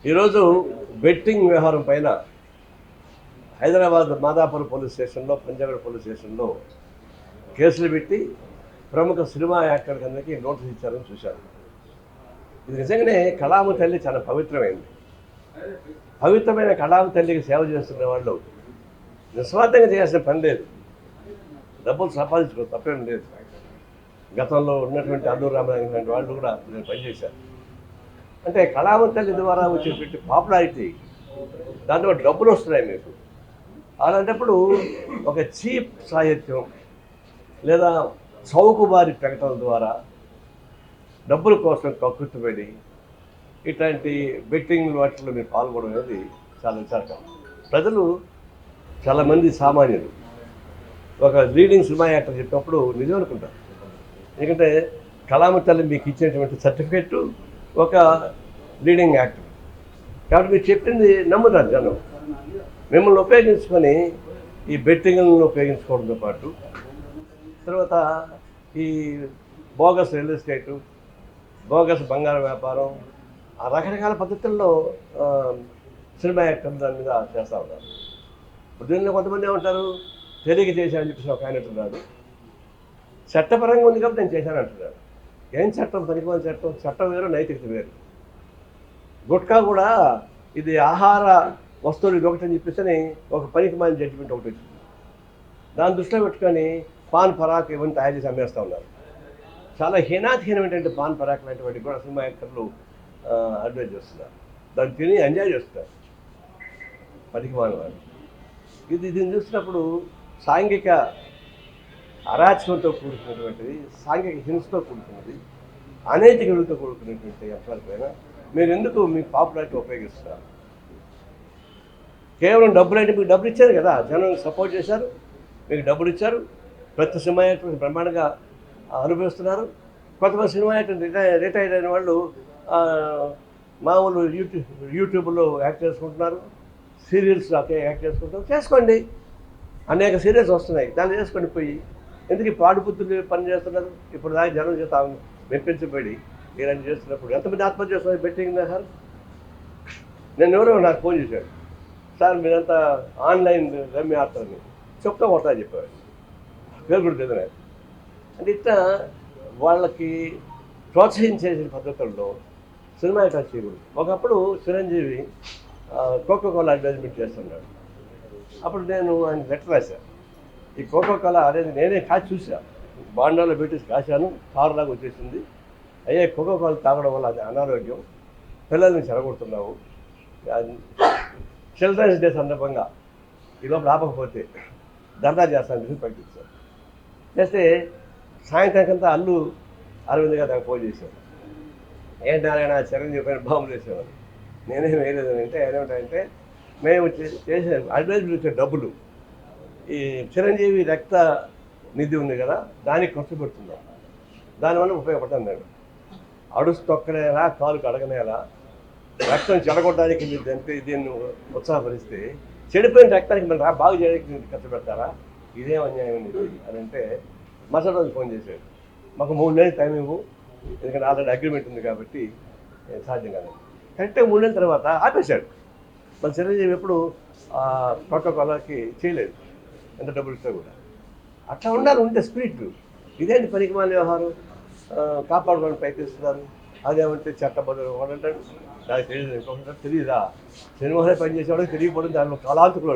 ఈరోజు బెట్టింగ్ వ్యవహారం పైన హైదరాబాద్ మాదాపూర్ పోలీస్ స్టేషన్లో, పంజాగుట్ట పోలీస్ స్టేషన్లో కేసులు పెట్టి ప్రముఖ సినిమా యాక్టర్ కిందకి నోటీస్ ఇచ్చారని చూశారు. ఇది నిజంగానే కళామ తల్లి చాలా పవిత్రమైంది. పవిత్రమైన కళామ తల్లికి సేవ చేస్తున్న వాళ్ళు నిస్వార్థంగా చేయాల్సిన పని లేదు. డబ్బులు సంపాదించుకో తప్పేం లేదు. గతంలో ఉన్నటువంటి అల్లూరు రామరాజు వాళ్ళు కూడా నేను పనిచేశాను. అంటే కళామ తల్లి ద్వారా వచ్చేటువంటి పాపులారిటీ, దాంట్లో డబ్బులు వస్తున్నాయి మీకు. అలాంటప్పుడు ఒక చీప్ సాహిత్యం లేదా చౌకబారి ప్రకటనల ద్వారా డబ్బుల కోసం కక్కుర్తిపడి ఇట్లాంటి బెట్టింగ్ వాటిలో మీరు పాల్గొనడం అనేది చాలా విచారకరం. ప్రజలు చాలామంది సామాన్యులు ఒక లీడింగ్ సినిమా యాక్టర్ చెప్పినప్పుడు నిజం అనుకుంటారు. ఎందుకంటే కళామ తల్లి మీకు ఇచ్చినటువంటి సర్టిఫికెట్ ఒక లీడింగ్ యాక్టర్ కాబట్టి మీరు చెప్పింది నమ్ముతారు జనం. మిమ్మల్ని ఉపయోగించుకొని ఈ బెట్టింగ్లను ఉపయోగించుకోవడంతో పాటు తర్వాత ఈ బోగస్ రియల్ ఎస్టేటు, బోగస్ బంగారం వ్యాపారం, ఆ రకరకాల పద్ధతుల్లో సినిమా యాక్టర్ దాని మీద చేస్తూ ఉన్నారు. దీనిలో కొంతమంది ఏమంటారు, తెలియక చేశానని చెప్పేసి ఒక ఆయన అంటున్నాడు. చట్టపరంగా ఉంది కాబట్టి నేను చేశాను అంటున్నాడు. ఏం చట్టం? పనికిమాలిన చట్టం. చట్టం వేరు, నైతికత వేరు. గుట్కా కూడా ఇది ఆహార వస్తువులు ఇది ఒకటని చెప్పేసి ఒక పనికిమాలిన జడ్జిమెంట్ ఒకటి వచ్చింది. దాన్ని దృష్టిలో పెట్టుకొని పాన్ పరాక్ ఇవన్నీ తయారు చేసి అమ్మేస్తూ ఉన్నారు. చాలా హీనాతిహీనమైనటువంటి పాన్ పరాక్ లాంటి వాటికి కూడా సినిమా యాక్టర్లు అడ్వైజ్ చేస్తున్నారు. దాన్ని తిని ఎంజాయ్ చేస్తారు పనికిమాలిన వాళ్ళు. దీన్ని చూసినప్పుడు సాంఘిక అరాచకంతో కూడుకున్నటువంటిది, సాంఘిక హింసతో కూడుకున్నది, అనైతిక విలువతో కూడుకున్నటువంటి అంశాలపైన మీరు ఎందుకు మీ పాపులారిటీ ఉపయోగిస్తున్నారు? కేవలం డబ్బులు అంటే మీకు డబ్బులు ఇచ్చారు కదా, జనం సపోర్ట్ చేశారు, మీకు డబ్బులు ఇచ్చారు. ప్రతి సినిమా యాక్టర్ బ్రహ్మాండంగా అనుభవిస్తున్నారు. కొంతమంది సినిమా యాక్టర్ రిటైర్ అయిన వాళ్ళు మామూలు యూట్యూబ్లో యాక్ట్ చేసుకుంటున్నారు, సీరియల్స్ యాక్ట్ చేసుకుంటారు. చేసుకోండి, అనేక సీరియల్స్ వస్తున్నాయి, దాన్ని చేసుకోండి. పోయి ఎందుకు పాడుపుత్రులు పని చేస్తున్నారు? ఇప్పుడు దాకా జనం చేత మెప్పించబడి ఇలాంటి చేస్తున్నప్పుడు ఎంతమంది ఆత్మహత్య చేస్తున్నారు బెట్టింగ్ సార్? నేను ఎవరో నాకు ఫోన్ చేశాడు, సార్ మీరంతా ఆన్లైన్ రమ్మి ఆడతారని చెప్తా కొడతా చెప్పారు. పేరు కూడా తెలియదు. అంటే ఇట్లా వాళ్ళకి ప్రోత్సహించే పద్ధతుల్లో సినిమా యాక్టర్ చేయకూడదు. ఒకప్పుడు చిరంజీవి కోకోకోలా అడ్వర్టైజ్మెంట్ చేస్తున్నాడు. అప్పుడు నేను ఆయన లెటర్ రాశాను, ఈ కోకోకోలా అనేది నేనే కాచి చూశాను, బాండాలో పెట్టి కాశాను, కారులాగా వచ్చేసింది. అయ్యే కోకోకోలా తాగడం వల్ల అది అనారోగ్యం, పిల్లల్ని చెడగొడుతున్నావు, చిల్డ్రన్స్ డే సందర్భంగా ఈ లోపల ఆపకపోతే ధర్నా చేస్తానని చెప్పి ప్రకటించాను. చేస్తే సాయంత్రానికంతా అల్లు అరవింద్ గారు నాకు ఫోన్ చేశాను. ఏంటి నారాయణ చిరంజీవి పైన బాంబులు వేసేవారు. నేనేం వేయలేదని అంటే ఆయన ఏమిటంటే, మేము చేసే అడ్వైజులు ఇచ్చే డబ్బులు ఈ చిరంజీవి రక్త నిధి ఉంది కదా, దానికి ఖర్చు పెడుతున్నాం, దానివల్ల ఉపయోగపడుతుంది. నేను అడుసు తొక్కనేలా, కాలుకు అడగనేలా, రక్తం చెడగొట్టడానికి మీరు దీన్ని ఉత్సాహపరిస్తే చెడిపోయిన రక్తానికి మీరు బాగు చేయడానికి ఖర్చు పెడతారా? ఇదేం అన్యాయం ఇది అని అంటే మరుసటి రోజు ఫోన్ చేశాడు, మాకు 3 నెలలు టైం ఇవ్వు, ఎందుకంటే ఆల్రెడీ అగ్రిమెంట్ ఉంది కాబట్టి సాధ్యం కాదు. కరెక్ట్గా 3 నెలల తర్వాత ఆపేశాడు. మన చిరంజీవి ఎప్పుడు కోకోకోలాకి చేయలేదు, ఎంత డబ్బులు ఇస్తా కూడా. అట్లా ఉండాలి, ఉంటే స్పిరిట్. ఇదేంటి పనికిమాలిన వ్యవహారం? కాపాడుకోవడానికి ప్రయత్నిస్తున్నారు. అదేమంటే చట్టబద్ధులు అంటాడు, నాకు తెలియదు, ఇంకొకటి తెలియదా? సినిమాలో పనిచేసేవాడు తెలియకపోవడం దానిలో కళాంతకుడు,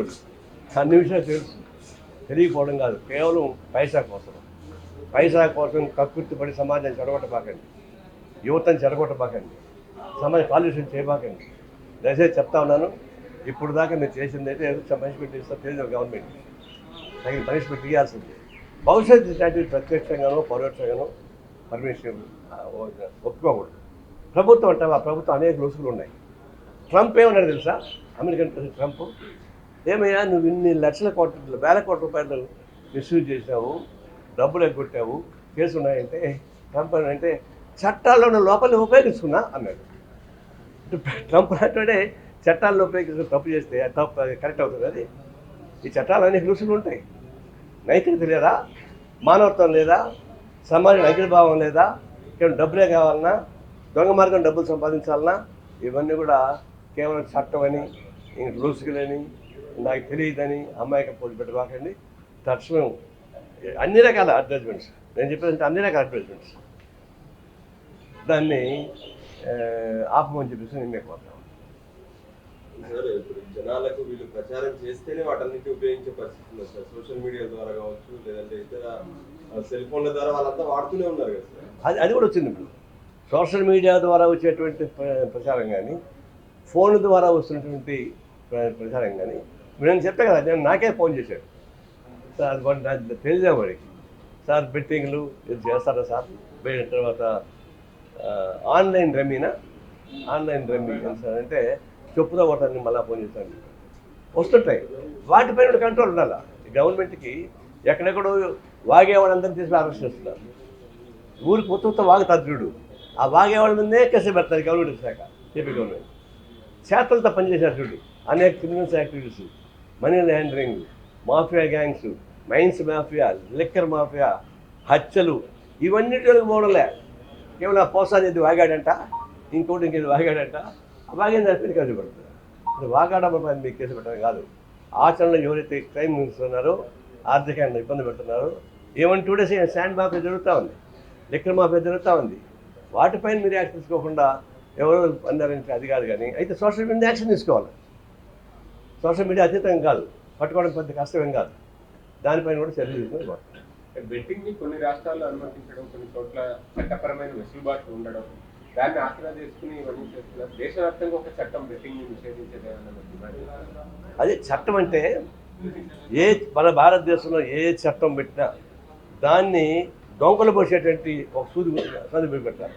అన్ని విషయాలు తెలుసు. తెలియకపోవడం కాదు, కేవలం పైసా కోసం కక్కుర్తిపడి సమాజాన్ని చెడగొట్టబాకండి, యువతను చెడగొట్టబాకండి, సమాజ కాలుష్యం చేయబాకండి. దయచేసి చెప్తా ఉన్నాను, ఇప్పుడు దాకా మీరు చేసింది అయితే పనిష్మెంట్ ఇస్తా తెలియదు, గవర్నమెంట్ తగిన పనిష్మెంట్ ఇవ్వాల్సింది. భవిష్యత్తు ఇట్లాంటివి ప్రత్యక్షంగానో పరోక్షంగానో పర్మిషన్ ఒప్పుకోకూడదు. ప్రభుత్వం అంటే ఆ ప్రభుత్వం అనేక లొసుగులు ఉన్నాయి. ట్రంప్ ఏమన్నాడు తెలుసా? అమెరికన్ ప్రెసిడెంట్ ట్రంప్, ఏమయ్యా నువ్వు ఇన్ని వేల కోట్ల రూపాయలు మిస్యూజ్ చేసావు, డబ్బులు ఎగ్గొట్టావు, కేసులు ఉన్నాయంటే ట్రంప్ అంటే చట్టాల్లో ఉన్న లోపలిని ఉపయోగించుకున్నా అన్నాడు. ట్రంప్ అంటే చట్టాలను ఉపయోగించుకుని తప్పు చేస్తే తప్పు కరెక్ట్ అవుతుంది. అది ఈ చట్టాలు అనేక రుసులు ఉంటాయి. నైతికత లేదా, మానవత్వం లేదా, సమాజం ఐక్యభావం లేదా, కేవలం డబ్బులే కావాలన్నా దొంగ మార్గం డబ్బులు సంపాదించాలన్నా ఇవన్నీ కూడా కేవలం చట్టం అని రూల్స్ని నాకు తెలియదని అమ్మాయికి పోటీ పెట్టుకోకండి. తక్షణం అన్ని రకాల అడ్వర్టైజ్మెంట్స్, నేను చెప్పేదంటే అన్ని రకాల అడ్వర్టైజ్మెంట్స్, దాన్ని ఆపమని చెప్పేసి నేను మీకు మాట్లాడతాను. సార్ ఇప్పుడు జనాలకు వీళ్ళు ప్రచారం చేస్తేనే వాటన్నిటి ఉపయోగించే పరిస్థితి ఉంది సార్. సోషల్ మీడియా ద్వారా కావచ్చు, లేదంటే ఇతర సెల్ ఫోన్ల ద్వారా వాళ్ళంతా వాడుతూనే ఉన్నారు కదా సార్. అది కూడా వచ్చింది. ఇప్పుడు సోషల్ మీడియా ద్వారా వచ్చేటువంటి ప్రచారం కానీ, ఫోన్ ద్వారా వస్తున్నటువంటి ప్రచారం కానీ, నేను చెప్పాను కదా, నేను నాకే ఫోన్ చేశాడు సార్, అది నాకు తెలియదా వాడికి, సార్ బెట్టింగ్లు ఇది చేస్తారా సార్, పోయిన తర్వాత ఆన్లైన్ రమ్మీనా, ఆన్లైన్ రమ్మీ సార్ అంటే చెప్పుదా ఒకటాన్ని మళ్ళీ ఫోన్ చేస్తాను వస్తుంటాయి. వాటిపైన కంట్రోల్ ఉండాలి. గవర్నమెంట్కి ఎక్కడెక్కడో వాగేవాళ్ళందరినీ తీసి అరెస్ట్ చేస్తున్నారు. ఊరికి మొత్తం వాగుతారు చూడు, ఆ వాగేవాళ్ళ మీదే కేసు పెడతారు గవర్నమెంట్ శాఖ, ఏపీ గవర్నమెంట్. చేతలతో పనిచేశారు చూడు, అనేక criminals activities, money laundering, mafia gangs, mines mafia, liquor mafia, హత్యలు, ఇవన్నిటికి పోవడంలే. కేవలం ఆ పోసాది వాగాడంట, ఇంకోటి ఇంకేది వాగాడంట, వాగిన దాని కేసు పెడుతుంది. అది వాగాడ మీకు కేసు పెట్టడం కాదు. ఆచరణలో ఎవరైతే క్రైమ్ చేస్తున్నారో, ఆర్థికంగా ఇబ్బంది పెడుతున్నారో, ఏమని 2 days శాండ్ మాఫియా జరుగుతూ ఉంది, లిక్కర్ మాఫియా జరుగుతూ ఉంది. వాటిపైన మీరు యాక్షన్ తీసుకోకుండా ఎవరో అన్నారంటే అది కాదు. కానీ అయితే సోషల్ మీడియా యాక్షన్ తీసుకోవాలి. సోషల్ మీడియా అతీతం కాదు, పట్టుకోవడం పెద్ద కష్టమేం కాదు. దానిపైన కూడా చర్యలు తీసుకుని బెట్టింగ్ని కొన్ని రాష్ట్రాల్లో అనుమతించడం, కొన్ని చోట్ల చట్టపరమైన వెసులుబాట్లు ఉండడం, దాన్ని ఆసరా చేసుకుని ఇవన్నీ చేస్తున్నారు. దేశవ్యాప్తంగా ఒక చట్టం బెట్టింగ్ని నిషేధించేదేమన్నా? అదే చట్టం అంటే మన భారతదేశంలో ఏ చట్టం పెట్టినా దాన్ని డొంకలు పోసేటువంటి ఒక సందులు పెట్టారు.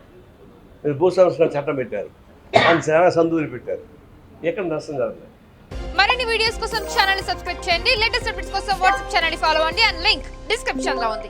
మీరు భూ సంస్కరణ చట్టం పెట్టారు, దాన్ని చాలా సందులు పెట్టారు, ఎక్కడ నష్టం జరగలేదు. మరిన్ని వీడియోస్ కోసం ఛానల్ ని సబ్స్క్రైబ్ చేయండి. లేటెస్ట్ అప్డేట్స్ కోసం వాట్సాప్ ఛానల్ ని ఫాలో అవ్వండి. అండ్ లింక్ డిస్క్రిప్షన్ లో ఉంది.